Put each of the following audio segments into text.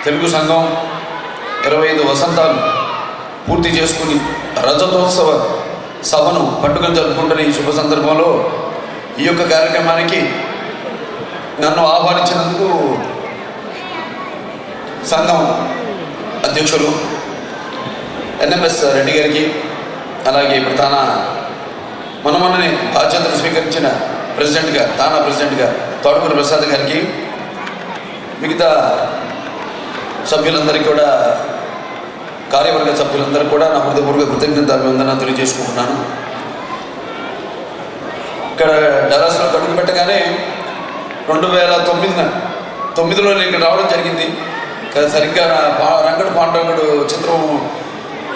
తెలుగు సంఘం 25 వసంతాలు పూర్తి చేసుకుని రజతోత్సవ సభను పండుగను జరుపుకుంటున్న ఈ శుభ సందర్భంలో ఈ యొక్క కార్యక్రమానికి నన్ను ఆహ్వానించినందుకు సంఘం అధ్యక్షులు ఎన్ఎంఎస్ రెడ్డి గారికి, అలాగే ప్రధాన మనమన్ననే బాధ్యతలు స్వీకరించిన తానా ప్రెసిడెంట్గా తోటకూరి ప్రసాద్ గారికి, మిగతా సభ్యులందరికీ కూడా, కార్యవర్గ సభ్యులందరికీ కూడా నా హృదయపూర్వక కృతజ్ఞతాభివందన తెలియజేసుకుంటున్నాను. ఇక్కడ డల్లాస్లో అడుగు పెట్టగానే 2009లో నేను ఇక్కడ రావడం జరిగింది. సరిగ్గా రంగడు పాండవుడు చిత్రం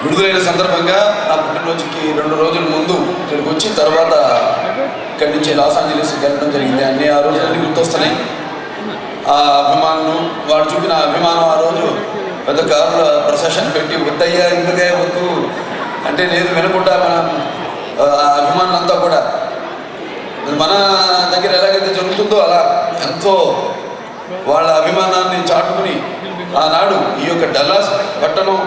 విడుదలైన సందర్భంగా నా పుట్టినరోజుకి 2 రోజుల ముందు ఇక్కడికి వచ్చి తర్వాత ఇక్కడి నుంచి లాస్ ఏంజలీస్కి వెళ్ళడం జరిగింది. ఆ రోజులన్నీ గుర్తొస్తున్నాయి. ఆ అభిమానులు, వాడు చూపిన అభిమానం, ఆ రోజు పెద్ద కారుల ప్రొసెషన్ పెట్టి వద్దయ్యా ఇందుకే వద్దు అంటే లేదు వినకుండా మన అభిమానులంతా కూడా మన దగ్గర ఎలాగైతే జరుగుతుందో అలా ఎంతో వాళ్ళ అభిమానాన్ని చాటుకుని ఆనాడు ఈ యొక్క డల్లాస్ పట్టణం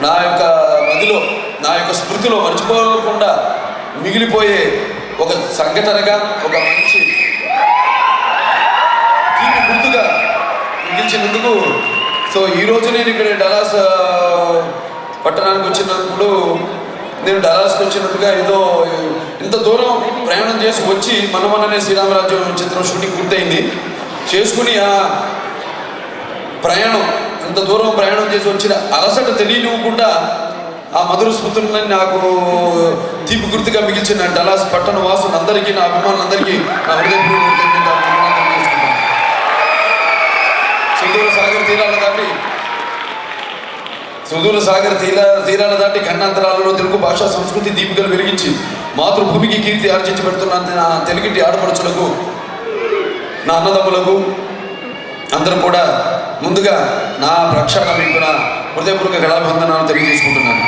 నా యొక్క మదిలో, నా యొక్క స్మృతిలో మర్చిపోకుండా మిగిలిపోయే ఒక సంఘటనగా, ఒక మంచి దీన్ని గుర్తుగా మిగిల్చినందుకు. సో ఈరోజు నేను ఇక్కడ డల్లాస్ పట్టణానికి వచ్చినప్పుడు, నేను డల్లాస్కి వచ్చినట్టుగా ఏదో ఇంత దూరం ప్రయాణం చేసి వచ్చి మనమన్ననే శ్రీరామరాజ్యం చిత్రం షూటింగ్ పూర్తయింది చేసుకుని ఆ ప్రయాణం, ఇంత దూరం ప్రయాణం చేసి వచ్చిన అలసట తెలియనివ్వకుండా ఆ మధుర స్మృతులని నాకు తీపి గుర్తుగా మిగిల్చిన డల్లాస్ పట్టణ వాసులందరికీ, నా అభిమానులందరికీ నా హృదయపూర్వక సుదూర సాగర్ తీరాల దాటి ఖండాంతరాలలో తెలుగు భాషా సంస్కృతి దీపికలు వెలిగించి మాతృభూమికి కీర్తి ఆర్జించి పెడుతున్న నా తెలుగింటి ఆడపడుచులకు, నా అన్నదమ్ములకు అందరూ కూడా ముందుగా నా ప్రక్షాళన మీకు నా హృదయపూర్వక గళాభివందనాలు తెలియజేసుకుంటున్నాను.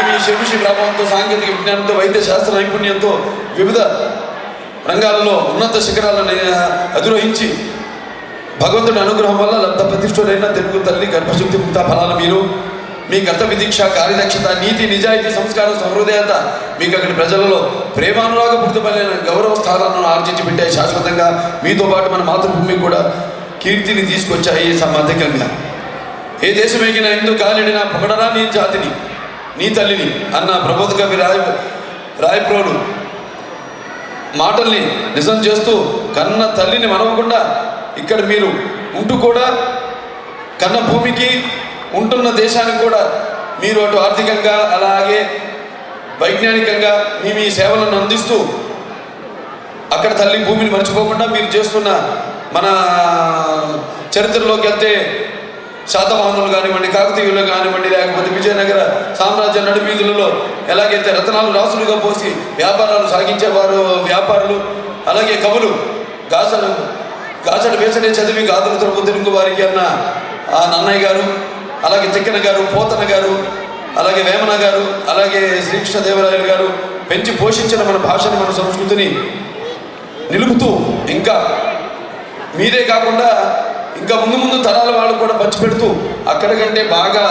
మీ శివషి ప్రభావంతో, సాంకేతిక విజ్ఞానంతో, వైద్య శాస్త్ర నైపుణ్యంతో వివిధ రంగాలలో ఉన్నత శిఖరాలను అధిరోహించి భగవంతుడి అనుగ్రహం వల్ల లబ్ధ ప్రతిష్ఠులైన తెలుగు తల్లి గర్భశక్తి ముక్త ఫలాలు మీరు, మీ కర్తవ్య దీక్ష, కార్యదక్షత, నీతి, నిజాయితీ, సంస్కారం, సహృదయత మీకు అక్కడి ప్రజలలో ప్రేమానురాగ పూర్తిపైన గౌరవ స్థానాలను ఆర్జించి పెట్టాయి. శాశ్వతంగా మీతో పాటు మన మాతృభూమికి కూడా కీర్తిని తీసుకొచ్చాయి సమాధికంగా. ఏ దేశం ఎగినా ఎందుకు కాలిడినా పొగడరా నీ జాతిని, నీ తల్లిని అన్న ప్రబోధ కవి రాయప్రోలు మాటల్ని నిజం చేస్తూ కన్న తల్లిని మనవకుండా ఇక్కడ మీరు ఉంటూ కూడా కన్న భూమికి, ఉంటున్న దేశానికి కూడా మీరు అటు ఆర్థికంగా అలాగే వైజ్ఞానికంగా మీ సేవలను అందిస్తూ అక్కడ తల్లి భూమిని మర్చిపోకుండా మీరు చేస్తున్న, మన చరిత్రలోకి వెళ్తే శాతవాహనులు కానివ్వండి, కాకతీయులు కానివ్వండి, లేకపోతే విజయనగర సామ్రాజ్య నడివీధులలో ఎలాగైతే రతనాలు రాసులుగా పోసి వ్యాపారాలు సాగించేవారు వ్యాపారులు, అలాగే కవులు గాజడు వేసనే చదివి గాదులు తిరుగు వారికి అన్న ఆ నన్నయ్య గారు, అలాగే తిక్కన గారు, పోతన గారు, అలాగే వేమన గారు, అలాగే శ్రీకృష్ణదేవరాయలు గారు పెంచి పోషించిన మన భాషని, మన సంస్కృతిని నిలుపుతూ ఇంకా మీరే కాకుండా ఇంకా ముందు తరాల వాళ్ళు కూడా పంచిపెడుతూ అక్కడికంటే బాగా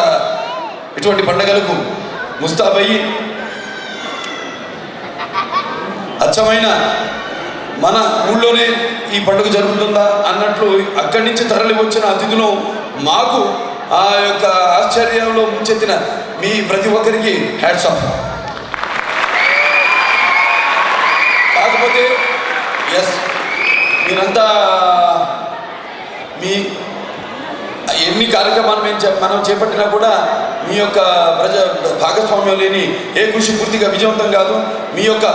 ఇటువంటి పండుగలకు ముస్తాబయ్యి అచ్చమైన మన ఊళ్ళోనే ఈ పండుగ జరుగుతుందా అన్నట్లు అక్కడి నుంచి తరలి వచ్చిన అతిథులు మాకు ఆ యొక్క ఆశ్చర్యంలో ముంచెత్తిన మీ ప్రతి ఒక్కరికి హ్యాట్స్ ఆఫ్. కాకపోతే మీరంతా మీ ఎన్ని కార్యక్రమాలు మనం చేపట్టినా కూడా మీ యొక్క భాగస్వామ్యం లేని ఏ కృషి పూర్తిగా విజయవంతం కాదు. మీ యొక్క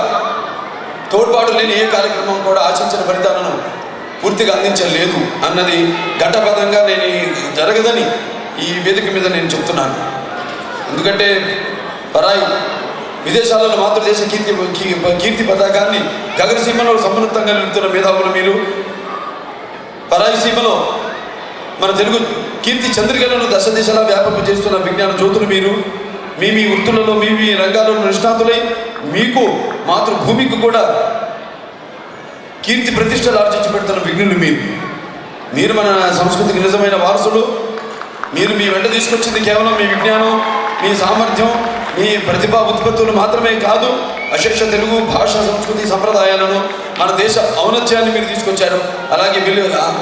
తోడ్పాటు లేని ఏ కార్యక్రమం కూడా ఆశించిన ఫలితాలను పూర్తిగా అందించలేదు అన్నది ఘటపథంగా నేను జరగదని ఈ వేదిక మీద నేను చెప్తున్నాను. ఎందుకంటే పరాయి విదేశాలలో మాతృదేశ కీర్తి పతాకాన్ని గగనసీమలో సమున్నతంగా నిలుపుతున్న మేధావులు మీరు, పరాయి సీమలో మన తెలుగు కీర్తి చంద్రికలను దశ దిశలా వ్యాపకం చేస్తున్న విజ్ఞాన జ్యోతులు మీరు, మీ వృత్తులలో మీ రంగాలలో నిష్ణాతులై మీకు మాతృభూమికి కూడా కీర్తి ప్రతిష్టలు ఆర్జించి పెడుతున్న విఘ్నులు మీరు. మీరు మన సంస్కృతికి నిజమైన వారసులు. మీరు మీ వెంట తీసుకొచ్చింది కేవలం మీ విజ్ఞానం, మీ సామర్థ్యం, మీ ప్రతిభా ఉత్పత్తులు మాత్రమే కాదు, అశేష తెలుగు భాష, సంస్కృతి, సంప్రదాయాలను, మన దేశ ఔన్నత్యాన్ని మీరు తీసుకొచ్చారు. అలాగే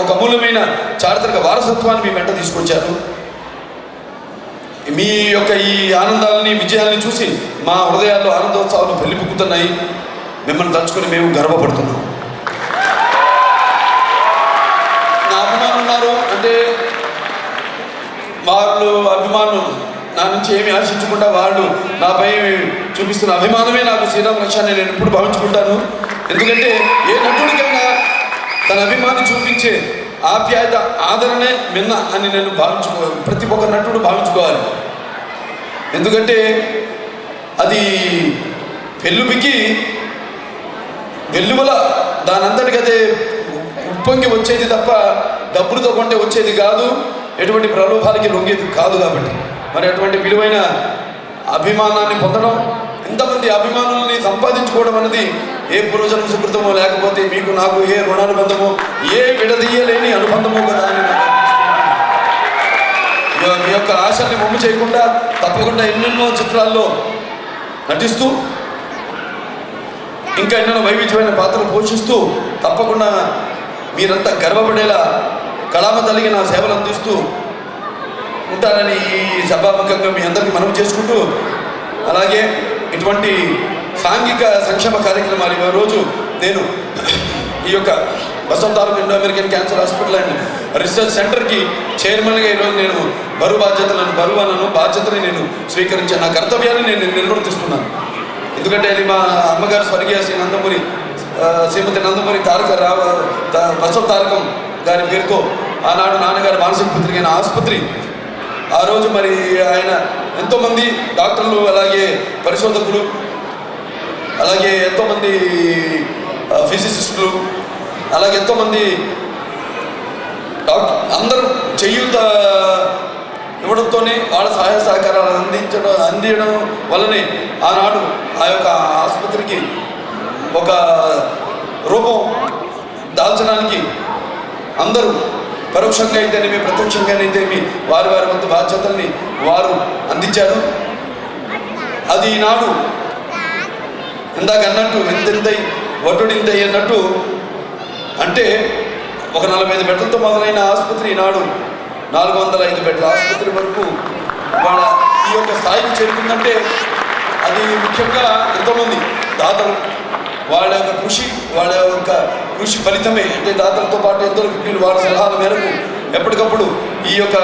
ఒక అమూల్యమైన చారిత్రక వారసత్వాన్ని మీ వెంట తీసుకొచ్చారు. మీ యొక్క ఈ ఆనందాలని, విజయాల్ని చూసి మా హృదయాల్లో ఆనందోత్సవాలు పెళ్లిపుక్కుతున్నాయి. మిమ్మల్ని తలుచుకొని మేము గర్వపడుతున్నాం. నా అభిమానులు ఉన్నారు అంటే వాళ్ళు అభిమానులు నా నుంచి ఏమి ఆశించకుండా వాళ్ళు నాపై చూపిస్తున్న అభిమానమే నాకు శ్రీరామ లక్ష్యాన్ని నేను ఎప్పుడు భావించుకుంటాను. ఎందుకంటే ఏ నటుడికైనా తన అభిమాని చూపించే ఆప్యాయత, ఆదరణే మిన్న అని నేను ప్రతి ఒక్క నటుడు భావించుకోవాలి. ఎందుకంటే అది పెళ్ళుబికి వెల్లువల దానంతటికి అదే ఉప్పొంగి వచ్చేది తప్ప డబ్బులతో కొంటే వచ్చేది కాదు, ఎటువంటి ప్రలోభాలకి లొంగేది కాదు. కాబట్టి మరి అటువంటి విలువైన అభిమానాన్ని పొందడం, ఎంతమంది అభిమానుల్ని సంపాదించుకోవడం అన్నది ఏ పూర్వజన్మ సుకృతమో, లేకపోతే మీకు నాకు ఏ రుణానుబంధమో, ఏ విడదీయలేని అనుబంధమో కదా అని మీ యొక్క ఆశల్ని మొమ్ము చేయకుండా తప్పకుండా ఎన్నెన్నో చిత్రాల్లో నటిస్తూ, ఇంకా ఎన్నెన్నో వైవిధ్యమైన పాత్రలు పోషిస్తూ తప్పకుండా మీరంతా గర్వపడేలా కళామ తల్లికి నా సేవలు అందిస్తూ ఉంటానని ఈ సభాముఖంగా మీ అందరికీ మనవి చేసుకుంటూ, అలాగే ఇటువంటి సాంఘిక సంక్షేమ కార్యక్రమాలు ఈ రోజు నేను ఈ యొక్క Basavatarakam Indo American cancer hospital and research సెంటర్కి చైర్మన్గా ఈరోజు నేను బాధ్యతని నేను స్వీకరించాను. నా కర్తవ్యాన్ని నేను నిర్వర్తిస్తున్నాను. ఎందుకంటే అది మా అమ్మగారు స్వర్గీయ శ్రీమతి నందమూరి బసవ తారకం గారి పేరుతో ఆనాడు నాన్నగారు మానసిక పుత్రికైన ఆసుపత్రి, ఆ రోజు మరి ఆయన ఎంతోమంది డాక్టర్లు, అలాగే పరిశోధకులు, అలాగే ఎంతోమంది ఫిజిసిస్టులు, అలాగే ఎంతోమంది అందరూ చేయూత ఇవ్వడంతోనే వాళ్ళ సహాయ సహకారాలు అందించడం వల్లనే ఆనాడు ఆ యొక్క ఆసుపత్రికి ఒక రూపం దాల్చడానికి అందరూ పరోక్షంగా అయితేనేమి, ప్రత్యక్షంగా అయితేనేమి వారి వంతు బాధ్యతల్ని వారు అందించారు. అది ఈనాడు ఇందాక అన్నట్టు ఎంతెంతై వటుడింతై అన్నట్టు, అంటే ఒక 45 బెడ్లతో మొదలైన ఆసుపత్రి ఈనాడు 405 బెడ్ల ఆసుపత్రి వరకు వాళ్ళ ఈ యొక్క స్థాయికి చేరుకుందంటే అది ముఖ్యంగా ఎంతోమంది దాతలు వాళ్ళ యొక్క కృషి ఫలితమే. అంటే దాతలతో పాటు ఎందరో విజ్ఞులు వాళ్ళ సలహాల మేరకు ఎప్పటికప్పుడు ఈ యొక్క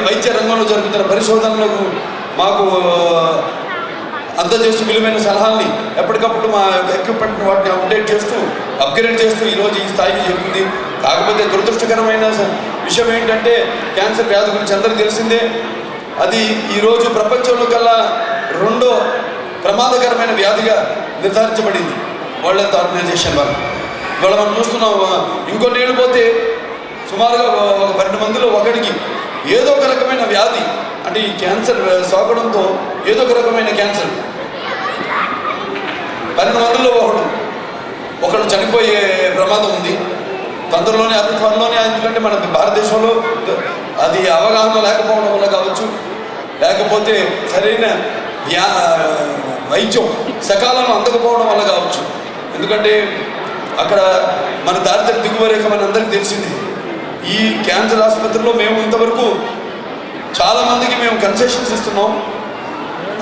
వైద్య రంగంలో జరుగుతున్న పరిశోధనలకు మాకు అందజేస్తూ విలువైన సలహాల్ని ఎప్పటికప్పుడు మా యొక్క ఎక్విప్మెంట్ వాటిని అప్గ్రేడ్ చేస్తూ ఈరోజు ఈ స్థాయికి చేరుకుంది. కాకపోతే దురదృష్టకరమైన విషయం ఏంటంటే క్యాన్సర్ వ్యాధి గురించి అందరికీ తెలిసిందే. అది ఈరోజు ప్రపంచంలో కల్లా 2వ ప్రమాదకరమైన వ్యాధిగా నిర్ధారించబడింది వరల్డ్ హెల్త్ ఆర్గనైజేషన్ వల్ల. ఇవాళ మనం చూస్తున్నాం, ఇంకొన్ని ఏళ్ళు పోతే సుమారుగా ఒక 12 మందిలో ఒకడికి ఏదో ఒక రకమైన వ్యాధి, అంటే ఈ క్యాన్సర్ సోకడంతో ఏదో ఒక రకమైన క్యాన్సర్ 12 మందిలో ఒకడు చనిపోయే ప్రమాదం ఉంది. తొందరలోనే అతి త్వరలోనే. ఎందుకంటే మన భారతదేశంలో అది అవగాహన లేకపోవడం వల్ల కావచ్చు, లేకపోతే సరైన వైద్యం సకాలంలో అందకపోవడం వల్ల కావచ్చు. ఎందుకంటే అక్కడ మన దారిద్ర్య దిగువరేఖ మన అందరికీ తెలిసింది. ఈ క్యాన్సర్ ఆసుపత్రిలో మేము ఇంతవరకు చాలామందికి మేము కన్సెషన్స్ ఇస్తున్నాం.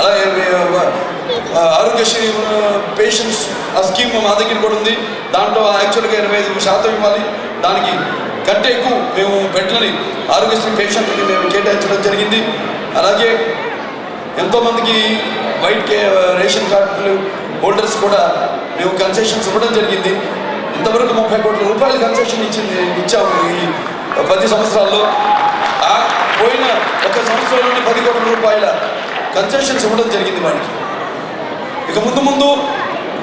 అలాగే ఆరోగ్యశ్రీ పేషెంట్స్ ఆ స్కీమ్ మా దగ్గర కూడా ఉంది. దాంట్లో యాక్చువల్గా 25% ఇవ్వాలి. దానికి కంటే ఎక్కువ మేము బెడ్లని ఆరోగ్యశ్రీ పేషెంట్లకి మేము కేటాయించడం జరిగింది. అలాగే ఎంతోమందికి వైట్ రేషన్ కార్డు హోల్డర్స్ కూడా మేము కన్సెషన్స్ ఇవ్వడం జరిగింది. ఇంతవరకు 30 కోట్ల రూపాయలు కన్సెషన్ ఇచ్చాము ఈ 10 సంవత్సరాల్లో. పోయిన ఒక సంవత్సరంలోనే 10 కోట్ల రూపాయల కన్సెషన్స్ ఇవ్వడం జరిగింది వాడికి. ఇక ముందు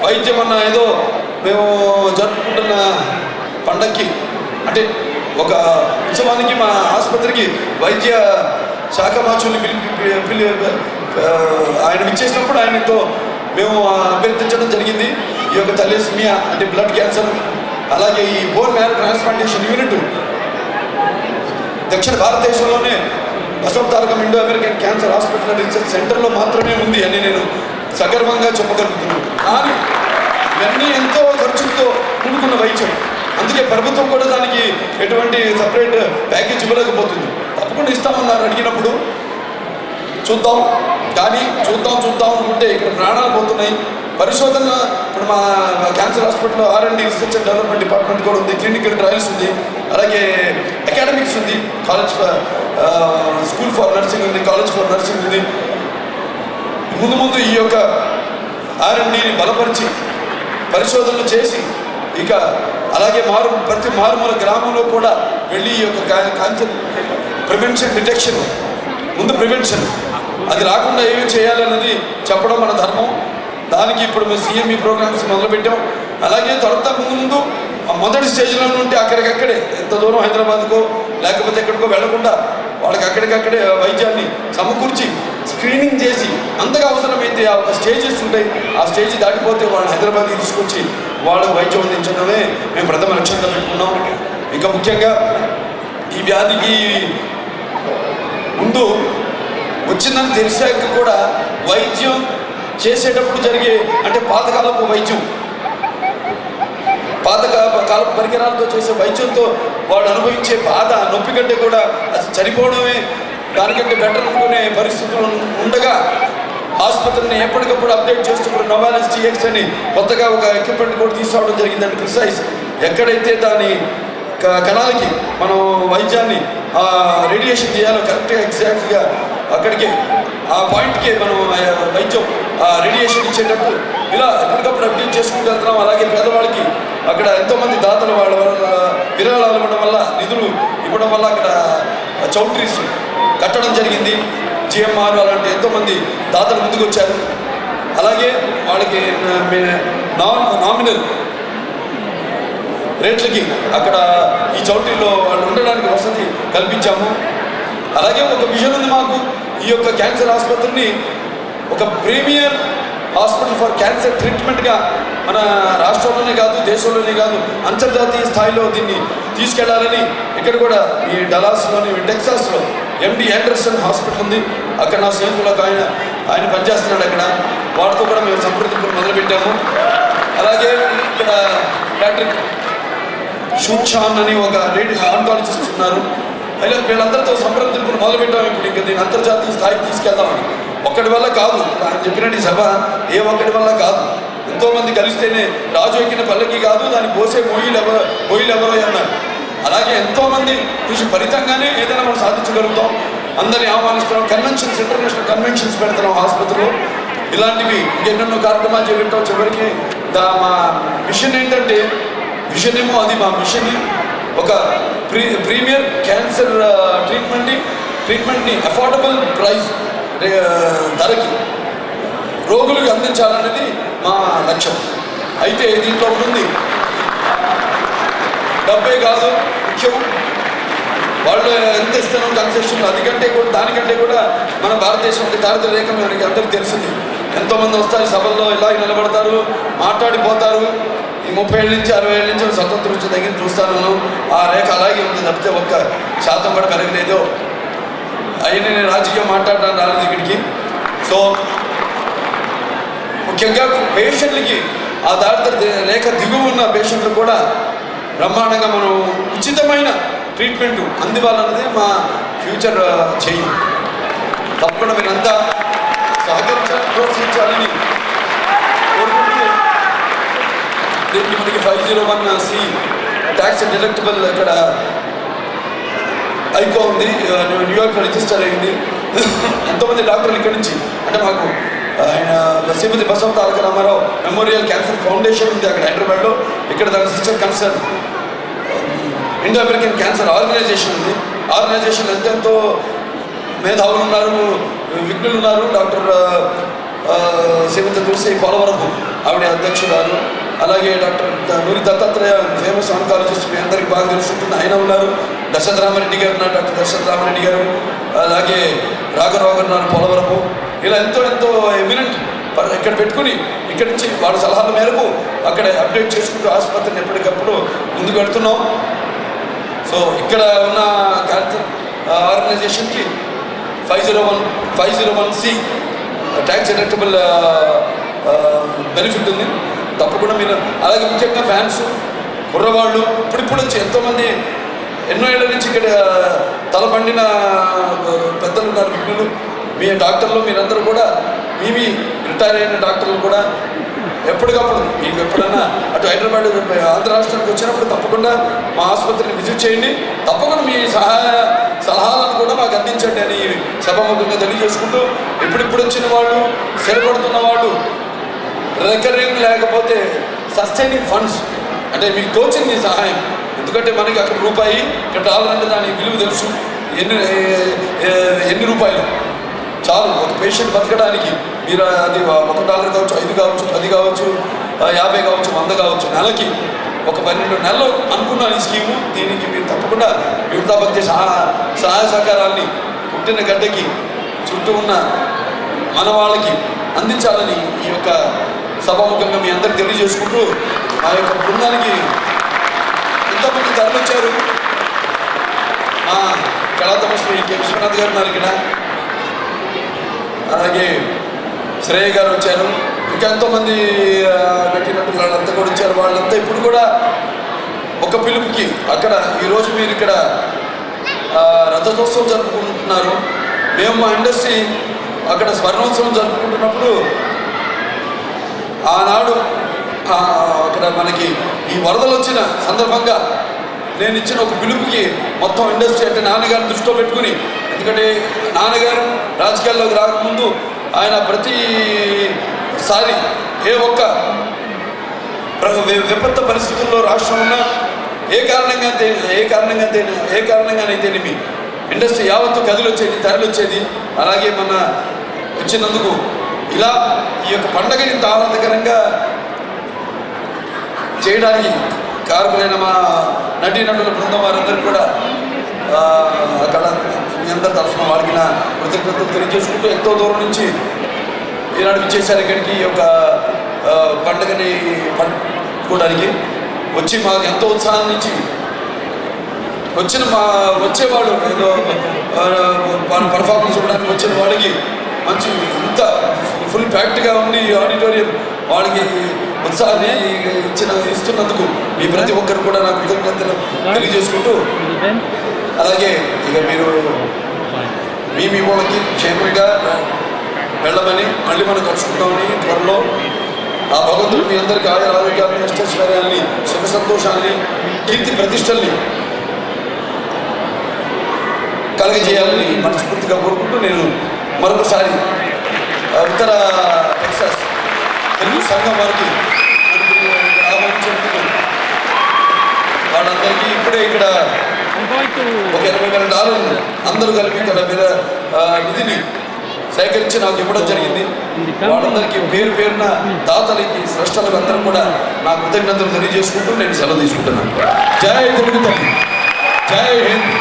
వైద్యం అన్న ఏదో మేము జరుపుకుంటున్న పండక్కి, అంటే ఒక ఉత్సవానికి మా ఆసుపత్రికి వైద్య శాఖ మార్చుల్ని ఆయన ఇచ్చేసినప్పుడు ఆయనతో మేము అభ్యర్థించడం జరిగింది. ఈ యొక్క తలేసిమియా అంటే బ్లడ్ క్యాన్సర్ అలాగే ఈ బోన్ మ్యారో ట్రాన్స్ప్లాంటేషన్ యూనిట్ దక్షిణ భారతదేశంలోనే Basavatarakam Indo American cancer hospital research సెంటర్లో మాత్రమే ఉంది అని నేను సగర్వంగా చెప్పగలుగుతున్నాను. కానీ ఇవన్నీ ఎంతో ఖర్చులతో కూడుకున్న వైద్యం. అందుకే ప్రభుత్వం కూడా దానికి ఎటువంటి సపరేట్ ప్యాకేజ్ ఇవ్వలేకపోతుంది. తప్పకుండా ఇస్తామన్నారు అడిగినప్పుడు. చూద్దాం. కానీ చూద్దాం అనుకుంటే ఇక్కడ ప్రాణాలు పోతున్నాయి. పరిశోధన ఇప్పుడు మా క్యాన్సర్ హాస్పిటల్లో R&D research and development department కూడా ఉంది, క్లినికల్ ట్రయల్స్ ఉంది, అలాగే అకాడమిక్స్ ఉంది, కాలేజ్ స్కూల్ ఫర్ నర్సింగ్ ఉంది, కాలేజ్ ఫర్ నర్సింగ్ ఉంది. ముందు ఈ యొక్క R&Dని బలపరిచి పరిశోధనలు చేసి ఇక అలాగే ప్రతి మారుమూల గ్రామంలో కూడా వెళ్ళి ఈ యొక్క క్యాన్సర్ ప్రివెన్షన్ డిటెక్షన్ ముందు ప్రివెన్షన్ అది రాకుండా ఏమి చేయాలన్నది చెప్పడం మన ధర్మం. దానికి ఇప్పుడు మేము CME ప్రోగ్రామ్స్ మొదలుపెట్టాం. అలాగే తర్వాత ముందు మొదటి స్టేజ్లో ఉంటే అక్కడికక్కడే ఎంత దూరం హైదరాబాద్కో లేకపోతే ఎక్కడికో వెళ్లకుండా వాళ్ళకి అక్కడికక్కడే వైద్యాన్ని సమకూర్చి స్క్రీనింగ్ చేసి అంతగా అవసరమైతే ఆ ఒక స్టేజెస్ ఉంటాయి, ఆ స్టేజ్ దాటిపోతే వాళ్ళని హైదరాబాద్కి తీసుకొచ్చి వాళ్ళకు వైద్యం అందించడమే మేము ప్రథమ లక్ష్యంగా పెట్టుకున్నాం. ఇంకా ముఖ్యంగా ఈ వ్యాధికి ముందు వచ్చిందని తెలిసాక కూడా వైద్యం చేసేటప్పుడు జరిగే అంటే పాతకాలపు వైద్యం, పాతకాలపు పరికరాలతో చేసే వైద్యంతో వాడు అనుభవించే బాధ నొప్పి కంటే కూడా అసలు చనిపోవడమే దానికంటే బెటర్ అనుకునే పరిస్థితులు ఉండగా ఆసుపత్రిని ఎప్పటికప్పుడు అప్డేట్ చేస్తూ ఇప్పుడు నోవాలిస్ TX అని కొత్తగా ఒక ఎక్విప్మెంట్ కూడా తీసుకురావడం జరిగిందండి. ప్రిసైజ్ ఎక్కడైతే దాని కణాలకి మనం వైద్యాన్ని రేడియేషన్ చేయాలో కరెక్ట్గా ఎగ్జాక్ట్గా అక్కడికి ఆ పాయింట్కి మనం వైద్యం రేడియేషన్ ఇచ్చేటట్టు ఇలా ఎప్పటికప్పుడు అప్డేట్ చేసుకుంటూ వెళ్తున్నాం. అలాగే పేదవాళ్ళకి అక్కడ ఎంతోమంది దాతలు వాళ్ళ విరాళాలు ఇవ్వడం వల్ల నిధులు ఇవ్వడం వల్ల అక్కడ చౌట్రీస్ కట్టడం జరిగింది. GMR అలాంటి ఎంతోమంది దాతలు ముందుకు వచ్చారు. అలాగే వాళ్ళకి నామినల్ రేట్లకి అక్కడ ఈ చౌట్రీలో వాళ్ళు ఉండడానికి వసతి కల్పించాము. అలాగే ఒక విజన్ ఉంది మాకు, ఈ యొక్క క్యాన్సర్ ఆసుపత్రిని ఒక ప్రీమియర్ హాస్పిటల్ ఫర్ క్యాన్సర్ ట్రీట్మెంట్గా మన రాష్ట్రంలోనే కాదు దేశంలోనే కాదు అంతర్జాతీయ స్థాయిలో దీన్ని తీసుకెళ్లాలని ఇక్కడ కూడా ఈ డలాస్లోని టెక్సాస్లో MD ఆండర్సన్ హాస్పిటల్ ఉంది. అక్కడ నా స్నేహితులకు ఆయన పనిచేస్తున్నాడు. అక్కడ వాటితో కూడా మేము సంప్రదింపులు మొదలుపెట్టాము. అలాగే ఇక్కడ డాక్టర్ షూచాన్ అని ఒక ఆంకాలజిస్ట్ ఉన్నారు. ఇలా వీళ్ళందరితో సంప్రదింపులు మొదలుపెట్టాము. ఇప్పుడు ఇంకా దీన్ని అంతర్జాతీయ స్థాయికి తీసుకెళ్దామని. ఒక్కడి వల్ల కాదు, ఆయన చెప్పినట్టు ఈ సభ ఏ ఒక్కడి వల్ల కాదు, ఎంతోమంది కలిస్తేనే రాజు ఎక్కిన పల్లకి కాదు దాన్ని పోసే మొయ్యిలు ఎవరో అన్నారు. అలాగే ఎంతోమంది కృషి ఫలితంగానే ఏదైనా మనం సాధించగలుగుతాం. అందరినీ ఆహ్వానిస్తున్నాం. కన్వెన్షన్స్, ఇంటర్నేషనల్ కన్వెన్షన్స్ పెడుతున్నాం హాస్పిటల్లో. ఇలాంటివి ఎన్నెన్నో కార్యక్రమాలు చేపట్టాం. చివరికి మా మిషన్ ఏంటంటే విజన్ ఏమో అది మా మిషన్ ఒక ప్రీమియర్ క్యాన్సర్ ట్రీట్మెంట్ని అఫోర్డబుల్ ప్రైస్ ధరకి రోగులకు అందించాలనేది మా లక్ష్యం. అయితే దీంట్లో ఉంది డబ్బే కాదు ముఖ్యం, వాళ్ళు ఎంత ఇస్తారో కన్సెషన్ అదికంటే కూడా దానికంటే కూడా మన భారతదేశంలో దారిద్ర్య రేఖ మనకి అందరికీ తెలిసింది. ఎంతోమంది వస్తారు సభల్లో ఇలా నిలబడతారు, మాట్లాడిపోతారు. ఈ 30 ఏళ్ళ నుంచి 60 ఏళ్ళ నుంచి స్వతంత్రం వచ్చే దగ్గర చూస్తాను ఆ రేఖ అలాగే ఉంది తప్పితే 1% కూడా పెరగలేదు. అవన్నీ నేను రాజకీయం మాట్లాడడానికి రాలేదు ఇక్కడికి. సో ముఖ్యంగా పేషెంట్లకి ఆ దారిద్ర్య రేఖ దిగువ ఉన్న పేషెంట్లు కూడా బ్రహ్మాండంగా మనం ఉచితమైన ట్రీట్మెంట్ అందివ్వాలన్నదే మా ఫ్యూచర్ చేయి. తప్పకుండా మీరంతా సహకరించాలని ప్రోత్సహించాలని కోరుకుంటూ దీనికి మనకి 501C ట్యాక్స్ డిడక్టబుల్ ఇక్కడ ఐకో ఉంది, న్యూయార్క్లో రిజిస్టర్ అయింది. ఎంతోమంది డాక్టర్లు ఇక్కడి నుంచి అంటే మాకు ఆయన Shrimati Basava Taraka Ramarao memorial cancer foundation ఉంది అక్కడ హైదరాబాద్లో. ఇక్కడ దాని sister concern Indo American cancer organisation ఉంది. ఆర్గనైజేషన్ ఎంతెంతో మేధావులు ఉన్నారు, విఘ్నులు ఉన్నారు. డాక్టర్ శ్రీమతి తులసి పోలవరపు ఆవిడ అధ్యక్షురాలు. అలాగే డాక్టర్ నూరి దత్తాత్రేయ ఫేమస్ ఆంకాలజిస్ట్ మీ అందరికీ బాగా తెలుసుకుంటుంది, ఆయన ఉన్నారు. దశరథ రామరెడ్డి గారు ఉన్నారు, డాక్టర్ దశరథ రామరెడ్డి గారు. అలాగే రాఘరావు గారు ఉన్నారు పోలవరపు. ఇలా ఎంతో ఎమినెంట్ ఇక్కడ పెట్టుకుని ఇక్కడి నుంచి వాళ్ళ సలహాల మేరకు అక్కడ అప్డేట్ చేసుకుంటూ ఆసుపత్రిని ఎప్పటికప్పుడు ముందుకు వెళ్తున్నాం. సో ఇక్కడ ఉన్న క్యాన్సర్ ఆర్గనైజేషన్కి 501(c) ట్యాక్స్ ఎలక్టబుల్ బెనిఫిట్ ఉంది. తప్పకుండా మీరు అలాగే ముఖ్యంగా ఫ్యాన్స్ కుర్రవాళ్ళు ఇప్పుడిప్పుడు వచ్చి ఎంతోమంది ఎన్నో ఏళ్ళ నుంచి ఇక్కడ తలపండిన పెద్దలు ఉన్నారు, విఘ్నులు, మీ డాక్టర్లు మీరందరూ కూడా మీ రిటైర్ అయిన డాక్టర్లు కూడా ఎప్పటికప్పుడు మీకు ఎప్పుడన్నా అటు హైదరాబాద్ ఆంధ్ర రాష్ట్రానికి వచ్చినప్పుడు తప్పకుండా మా ఆసుపత్రిని విజిట్ చేయండి. తప్పకుండా మీ సలహాలను కూడా మాకు అందించండి అని సభాముఖంగా తెలియజేసుకుంటూ, ఇప్పుడిప్పుడు వచ్చిన వాళ్ళు, స్థిరపడుతున్న వాళ్ళు, రికరింగ్ లేకపోతే సస్టైనింగ్ ఫండ్స్ అంటే మీకు తోచింది సహాయం. ఎందుకంటే మనకి అక్కడ రూపాయి, ఇక్కడ డాలర్ అంటే దాని విలువ తెలుసు. ఎన్ని రూపాయలు చాలు ఒక పేషెంట్ బతకడానికి. మీరు అది $1 కావచ్చు, 5 కావచ్చు, 10 కావచ్చు, 50 కావచ్చు, 100 కావచ్చు. నెలకి ఒక 12 నెలలు అనుకున్నాను ఈ స్కీము. దీనికి మీరు తప్పకుండా వివృతాభక్తి సహాయ సహకారాన్ని పుట్టిన గడ్డకి చుట్టూ ఉన్న మన వాళ్ళకి అందించాలని ఈ యొక్క సభాముఖంగా మీ అందరికీ తెలియజేసుకుంటూ, మా యొక్క బృందానికి ఎంతోమంది తరలిచ్చారు. మా కళాతమశ్రీ కె. విశ్వనాథ్ గారు ఉన్నారు ఇక్కడ, అలాగే శ్రేయ గారు వచ్చారు, ఇంకా ఎంతోమంది నటినట్టు వాళ్ళంతా కూడా వచ్చారు. వాళ్ళంతా ఇప్పుడు కూడా ఒక పిలుపుకి అక్కడ ఈరోజు మీరు ఇక్కడ రథోత్సవం జరుపుకుంటున్నారు. మేము మా ఇండస్ట్రీ అక్కడ స్వర్ణోత్సవం జరుపుకుంటున్నప్పుడు ఆనాడు అక్కడ మనకి ఈ వరదలు వచ్చిన సందర్భంగా నేను ఇచ్చిన ఒక పిలుపుకి మొత్తం ఇండస్ట్రీ అంటే నాన్నగారిని దృష్టిలో పెట్టుకుని, ఎందుకంటే నాన్నగారు రాజకీయాల్లోకి రాకముందు ఆయన ప్రతిసారి ఏ ఒక్క విపత్త పరిస్థితుల్లో రాష్ట్రం ఉన్నా ఏ కారణంగానైతేనేమి ఇండస్ట్రీ యావత్తు కదిలొచ్చేది, తరలిచ్చేది. అలాగే మన వచ్చినందుకు ఇలా ఈ యొక్క పండగని ఇంత ఆహ్లాదకరంగా చేయడానికి కారకులైన మా నటీనటుల బృందం వారందరికీ కూడా అక్కడ మీ అందరి తరఫున వారికి నా కృతజ్ఞతలు తెలియజేసుకుంటూ, ఎంతో దూరం నుంచి ఈనాడు విచ్చేసారు ఇక్కడికి ఈ యొక్క పండుగని పండుకోవడానికి వచ్చి మాకు ఎంతో ఉత్సాహం నుంచి వచ్చేవాడు ఏదో వాళ్ళ పర్ఫార్మెన్స్ ఇవ్వడానికి వచ్చిన వాడికి మంచి ఇంత ఫుల్ ప్యాక్ట్గా ఉండి ఆడిటోరియం వాళ్ళకి ఉత్సాహాన్ని ఇస్తున్నందుకు మీ ప్రతి ఒక్కరు కూడా నాకు కృతజ్ఞతలు తెలియజేసుకుంటూ, అలాగే ఇక మీరు మీ వాళ్ళకి క్షేమంగా వెళ్ళమని, మళ్ళీ మనం కలుసుకుంటామని త్వరలో ఆ భగవంతుడు మీ అందరికీ ఆరోగ్యాన్ని, అష్టైశ్వర్యాన్ని, సుఖ సంతోషాన్ని, కీర్తి ప్రతిష్టల్ని కలగజేయాలని మనస్ఫూర్తిగా కోరుకుంటూ, నేను మరొకసారి ఉత్తర టెక్సాస్ తెలుగు సంఘం వారికి ఆహ్వానించినందుకు వాళ్ళందరికీ ఇప్పుడే ఇక్కడ ఒక $80,000 అందరూ కలిపి ఇక్కడ నిధిని సేకరించి నాకు ఇవ్వడం జరిగింది. వాళ్ళందరికీ పేరున తాతలకి, స్రష్టలకు అందరూ కూడా నా కృతజ్ఞతలు తెలియజేసుకుంటూ నేను సెలవు తీసుకుంటున్నాను. జై తెలుగు తల్లి, జై హింద్.